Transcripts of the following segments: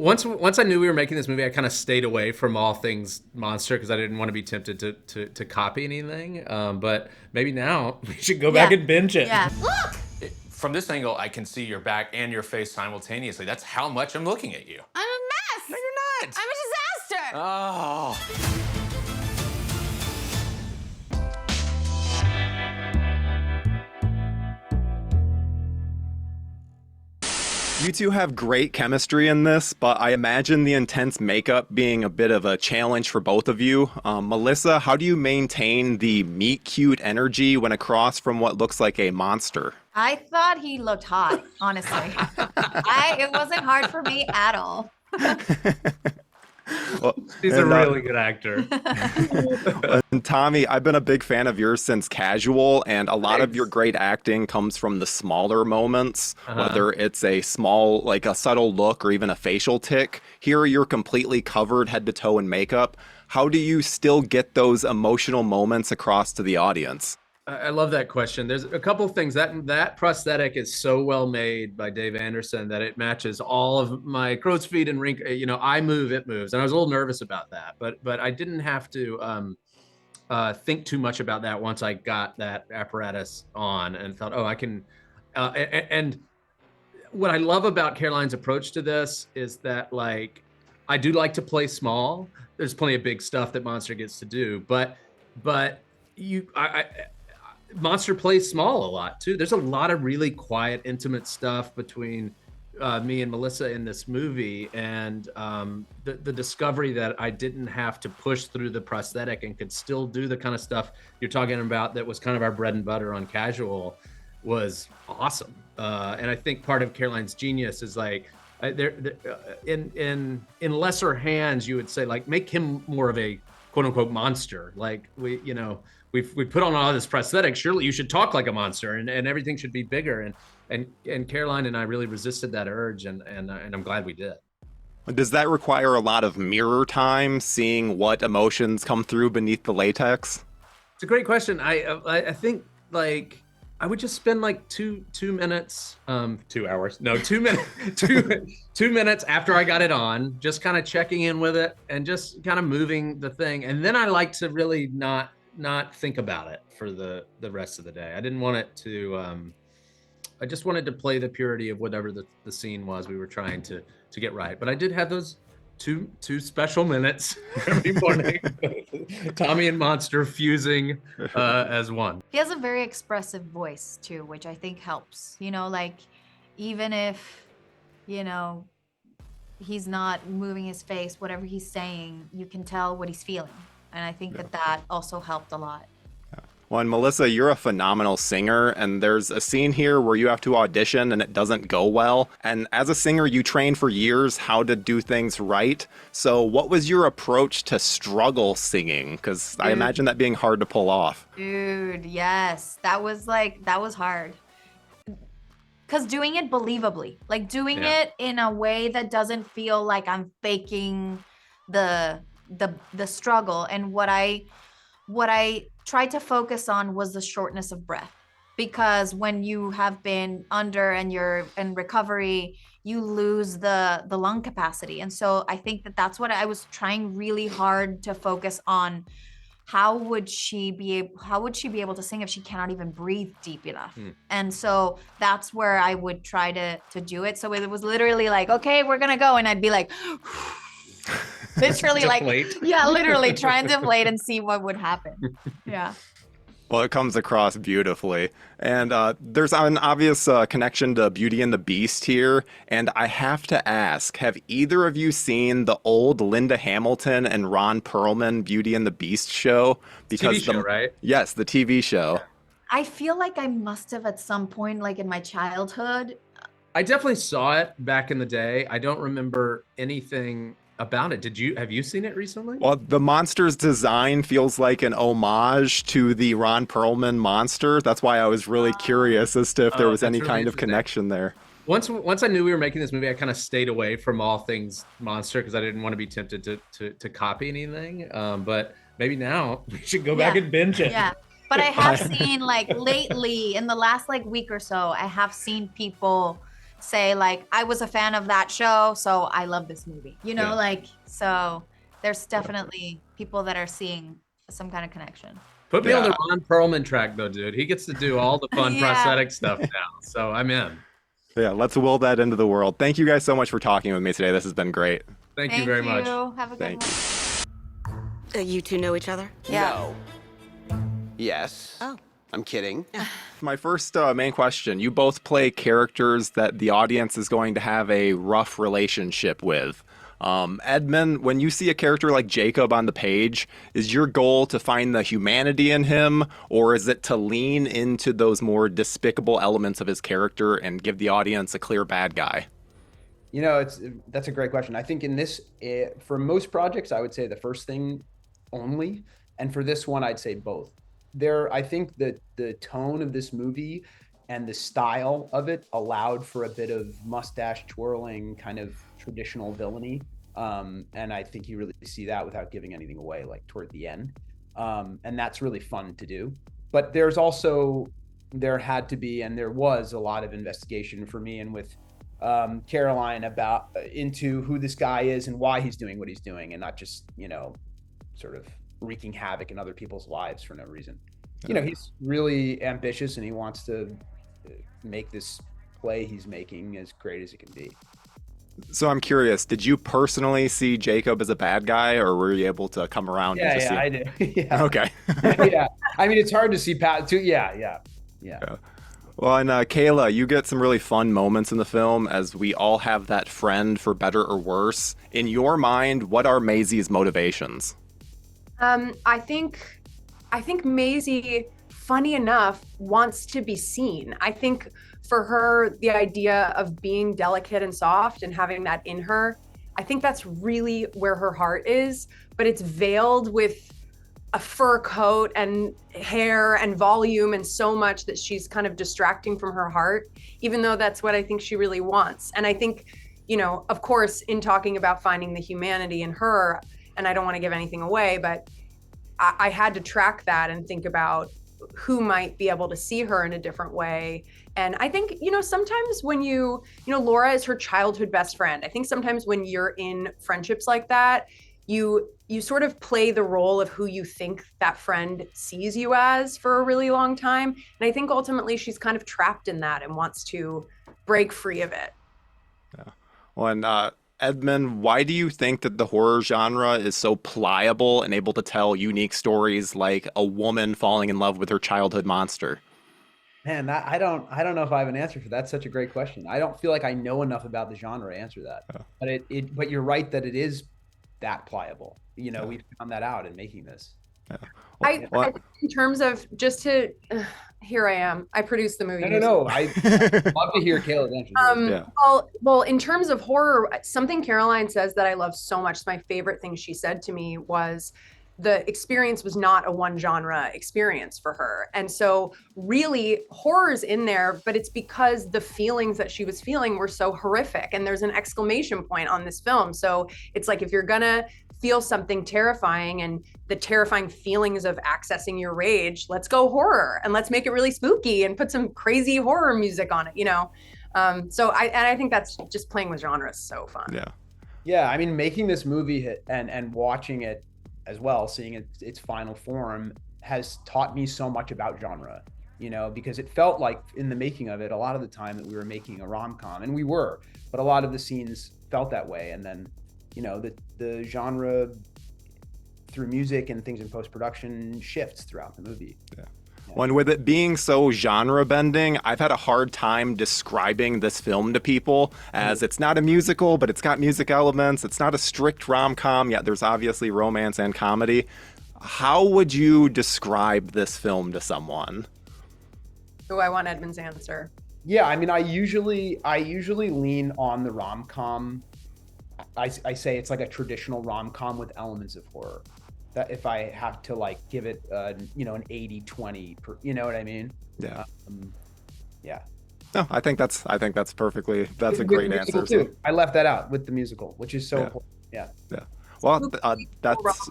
once I knew we were making this movie, I kind of stayed away from all things monster because I didn't want to be tempted to copy anything. But maybe now we should go back and binge it. Yeah. Look! From this angle, I can see your back and your face simultaneously. That's how much I'm looking at you. I'm a mess! No, you're not! I'm a disaster! Oh. You two have great chemistry in this, but I imagine the intense makeup being a bit of a challenge for both of you. Melissa, how do you maintain the meet-cute energy when across from what looks like a monster? I thought he looked hot, honestly. It wasn't hard for me at all. Well, He's a really good actor. And Tommy, I've been a big fan of yours since Casual, and a lot of your great acting comes from the smaller moments, whether it's a small, like a subtle look or even a facial tick. Here you're completely covered head to toe in makeup. How do you still get those emotional moments across to the audience? I love that question. There's a couple of things. That prosthetic is so well made by Dave Anderson that it matches all of my crow's feet and rink. You know, I move, it moves, and I was a little nervous about that, but I didn't have to think too much about that once I got that apparatus on and thought, oh, I can. And what I love about Caroline's approach to this is that, like, I do like to play small. There's plenty of big stuff that Monster gets to do, but Monster plays small a lot too. There's a lot of really quiet, intimate stuff between me and Melissa in this movie, and the discovery that I didn't have to push through the prosthetic and could still do the kind of stuff you're talking about that was kind of our bread and butter on Casual was awesome. And I think part of Caroline's genius is like in lesser hands, you would say, like, make him more of a quote unquote monster. Like, we put on all this prosthetic. Surely you should talk like a monster, and everything should be bigger. And Caroline and I really resisted that urge, and I'm glad we did. Does that require a lot of mirror time, seeing what emotions come through beneath the latex? It's a great question. I think, like, I would just spend like two minutes, 2 hours, no, 2 minutes, 2 minutes after I got it on, just kind of checking in with it and just kind of moving the thing. And then I like to really not think about it for the rest of the day. I didn't want it to, I just wanted to play the purity of whatever the scene was we were trying to get right. But I did have those two special minutes every morning. Tommy and Monster fusing as one. He has a very expressive voice too, which I think helps. You know, like, even if, you know, he's not moving his face, whatever he's saying, you can tell what he's feeling. And I think that also helped a lot. Well, and Melissa, you're a phenomenal singer, and there's a scene here where you have to audition and it doesn't go well. And as a singer, you train for years how to do things right. So what was your approach to struggle singing? Because I imagine that being hard to pull off. Dude, yes. That was hard. Because doing it believably, like doing it in a way that doesn't feel like I'm faking the struggle. And what I tried to focus on was the shortness of breath, because when you have been under and you're in recovery, you lose the lung capacity. And so I think that's what I was trying really hard to focus on. How would she be able to sing if she cannot even breathe deep enough? And so that's where I would try to do it. So it was literally like, okay, we're gonna go, and I'd be like literally literally trying to deflate and see what would happen. Yeah. Well, it comes across beautifully. And there's an obvious connection to Beauty and the Beast here. And I have to ask, have either of you seen the old Linda Hamilton and Ron Perlman Beauty and the Beast show? Because TV show, right? Yes, the TV show. I feel like I must have at some point, like in my childhood. I definitely saw it back in the day. I don't remember anything about it. Have you seen it recently? Well, the monster's design feels like an homage to the Ron Perlman monster. That's why I was really curious as to if there was any kind of connection there. Once I knew we were making this movie, I kind of stayed away from all things monster because I didn't want to be tempted to copy anything. But maybe now we should go back and binge it. Yeah. But I have seen, like, lately in the last like week or so, I have seen people say like, I was a fan of that show, so I love this movie. You know, Yeah. like, so there's definitely people that are seeing some kind of connection. Put me on the Yeah. Ron Perlman track though, dude. He gets to do all the fun Yeah. prosthetic stuff now. So I'm in. Yeah, let's will that into the world. Thank you guys so much for talking with me today. This has been great. Thank you very much. Have a good Thank one. You two know each other? Yeah. No. Yes. Oh. I'm kidding. My first main question, you both play characters that the audience is going to have a rough relationship with. Edmund, when you see a character like Jacob on the page, is your goal to find the humanity in him, or is it to lean into those more despicable elements of his character and give the audience a clear bad guy? You know, that's a great question. I think in this, for most projects, I would say the first thing only, and for this one, I'd say both. I think that the tone of this movie and the style of it allowed for a bit of mustache twirling, kind of traditional villainy, and I think you really see that without giving anything away, like toward the end, and that's really fun to do. But there had to be, and there was a lot of investigation for me and with Caroline about into who this guy is and why he's doing what he's doing, and not just, you know, sort of wreaking havoc in other people's lives for no reason. You know, he's really ambitious and he wants to make this play he's making as great as it can be. So I'm curious, did you personally see Jacob as a bad guy, or were you able to come around? I do. Yeah. Okay. Yeah. I mean, it's hard to see Pat too. Yeah. Well, and Kayla, you get some really fun moments in the film, as we all have that friend, for better or worse. In your mind, what are Maisie's motivations? I think Maisie, funny enough, wants to be seen. I think for her, the idea of being delicate and soft and having that in her, I think that's really where her heart is, but it's veiled with a fur coat and hair and volume and so much that she's kind of distracting from her heart, even though that's what I think she really wants. And I think, you know, of course, in talking about finding the humanity in her, and I don't want to give anything away, but I had to track that and think about who might be able to see her in a different way. And I think, you know, sometimes when you know, Laura is her childhood best friend. I think sometimes when you're in friendships like that, you sort of play the role of who you think that friend sees you as for a really long time. And I think ultimately she's kind of trapped in that and wants to break free of it. Yeah. Well, and Edmund, why do you think that the horror genre is so pliable and able to tell unique stories like a woman falling in love with her childhood monster? Man, I don't know if I have an answer for that. That's such a great question. I don't feel like I know enough about the genre to answer that. Yeah. But you're right that it is that pliable. You know, we found that out in making this. Yeah. I in terms of just to here I am. I produced the movie. No. I love to hear Kayla's answer. Well, in terms of horror, something Caroline says that I love so much, my favorite thing she said to me was the experience was not a one genre experience for her. And so really horror's in there, but it's because the feelings that she was feeling were so horrific. And there's an exclamation point on this film. So it's like, if you're gonna feel something terrifying and the terrifying feelings of accessing your rage, let's go horror and let's make it really spooky and put some crazy horror music on it, you know? So I think that's just playing with genre is so fun. Yeah. I mean, making this movie and watching it as well, seeing its final form has taught me so much about genre, you know, because it felt like in the making of it, a lot of the time that we were making a rom-com, and we were, but a lot of the scenes felt that way. And then, you know, the genre through music and things in post-production shifts throughout the movie. Yeah. When with it being so genre bending, I've had a hard time describing this film to people, as it's not a musical, but it's got music elements. It's not a strict rom-com, yet there's obviously romance and comedy. How would you describe this film to someone? I want Edmund's answer. Yeah, I mean, I usually lean on the rom-com. I say it's like a traditional rom-com with elements of horror. That if I have to like give it, you know, an 80-20, you know what I mean? Yeah. Yeah. No, I think that's perfectly. That's a great answer. Too. I left that out with the musical, which is so important. Yeah. Yeah. Well, that's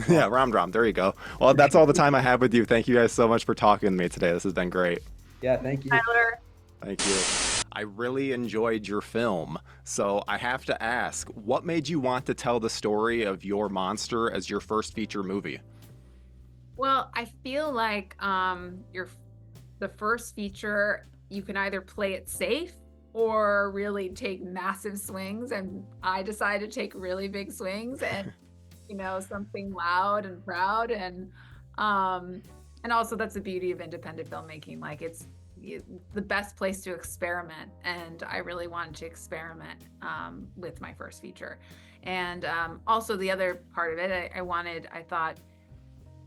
yeah, rom-drom. There you go. Well, that's all the time I have with you. Thank you guys so much for talking to me today. This has been great. Yeah. Thank you, Tyler. Thank you. I really enjoyed your film. So I have to ask, what made you want to tell the story of your monster as your first feature movie? Well, I feel like the first feature, you can either play it safe or really take massive swings. And I decided to take really big swings and, something loud and proud. And also that's the beauty of independent filmmaking. Like it's the best place to experiment. And I really wanted to experiment with my first feature. And also the other part of it, I thought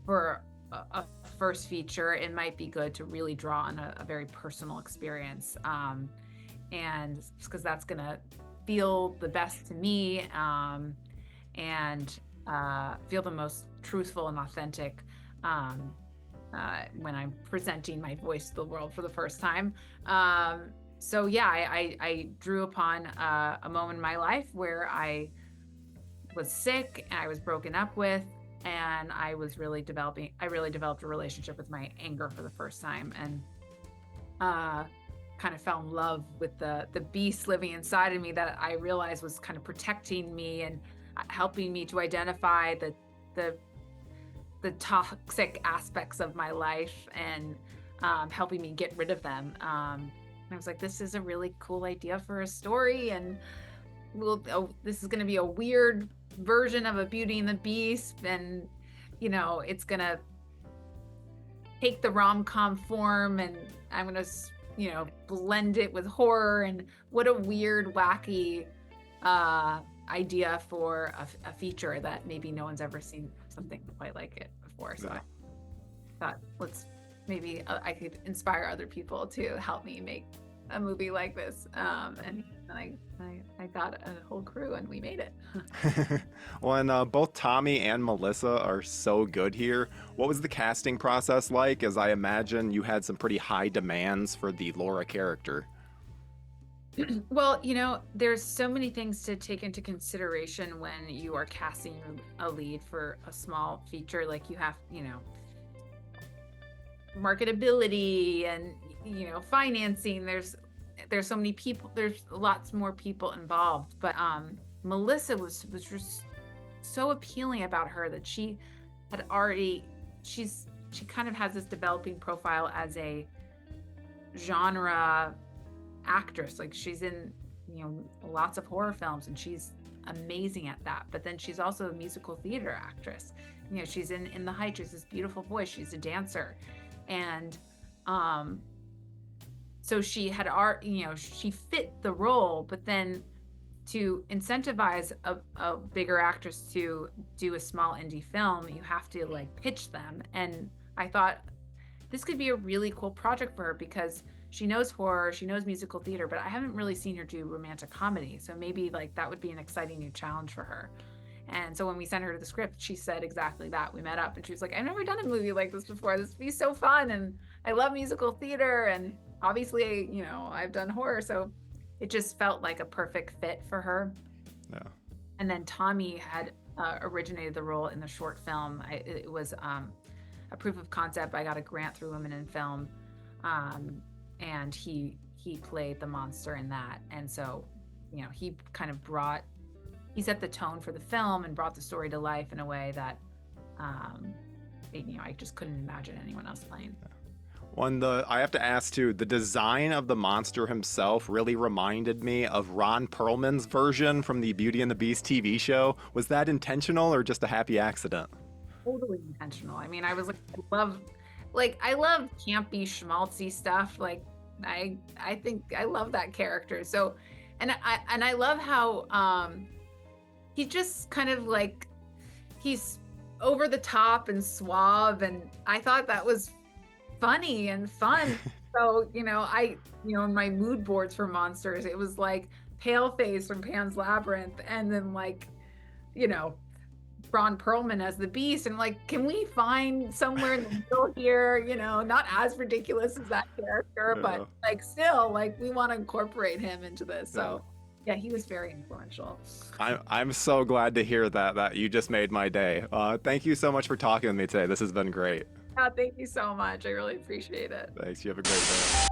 for a first feature, it might be good to really draw on a very personal experience. And because that's going to feel the best to me and feel the most truthful and authentic when I'm presenting my voice to the world for the first time. So yeah, I drew upon a moment in my life where I was sick and I was broken up with, and I really developed a relationship with my anger for the first time, and kind of fell in love with the beast living inside of me that I realized was kind of protecting me and helping me to identify the toxic aspects of my life and helping me get rid of them. And I was like, this is a really cool idea for a story, and this is going to be a weird version of a Beauty and the Beast, and it's going to take the rom-com form, and I'm going to blend it with horror. And what a weird, wacky idea for a feature that maybe no one's ever seen something quite like it before. So I thought, maybe I could inspire other people to help me make a movie like this. And I got a whole crew and we made it. Well, and both Tommy and Melissa are so good here. What was the casting process like? As I imagine you had some pretty high demands for the Laura character. Well, there's so many things to take into consideration when you are casting a lead for a small feature. Like you have, marketability and, financing. There's so many people, there's lots more people involved. But Melissa was just so appealing about her that she kind of has this developing profile as a genre actress. Like she's in lots of horror films and she's amazing at that, but then she's also a musical theater actress. She's in The Heights. She has this beautiful voice. She's a dancer, and so she had she fit the role. But then to incentivize a bigger actress to do a small indie film, you have to pitch them. And I thought this could be a really cool project for her because she knows horror, she knows musical theater, but I haven't really seen her do romantic comedy. So maybe that would be an exciting new challenge for her. And so when we sent her the script, she said exactly that. We met up and she was like, I've never done a movie like this before. This would be so fun. And I love musical theater. And obviously, I've done horror. So it just felt like a perfect fit for her. Yeah. And then Tommy had originated the role in the short film. It was a proof of concept. I got a grant through Women in Film. And he played the monster in that. And so, he kind of he set the tone for the film and brought the story to life in a way that, I just couldn't imagine anyone else playing. I have to ask too, the design of the monster himself really reminded me of Ron Perlman's version from the Beauty and the Beast TV show. Was that intentional or just a happy accident? Totally intentional. I mean, I was I love campy, schmaltzy stuff. I think I love that character. So, and I love how he just kind of he's over the top and suave, and I thought that was funny and fun. So, in my mood boards for monsters, it was Paleface from Pan's Labyrinth, and then Ron Perlman as the Beast, and can we find somewhere in the middle here, not as ridiculous as that character, but still we want to incorporate him into this. So yeah, he was very influential. I'm so glad to hear that you just made my day. Thank you so much for talking with me today. This has been great. Thank you so much. I really appreciate it. Thanks. You have a great day.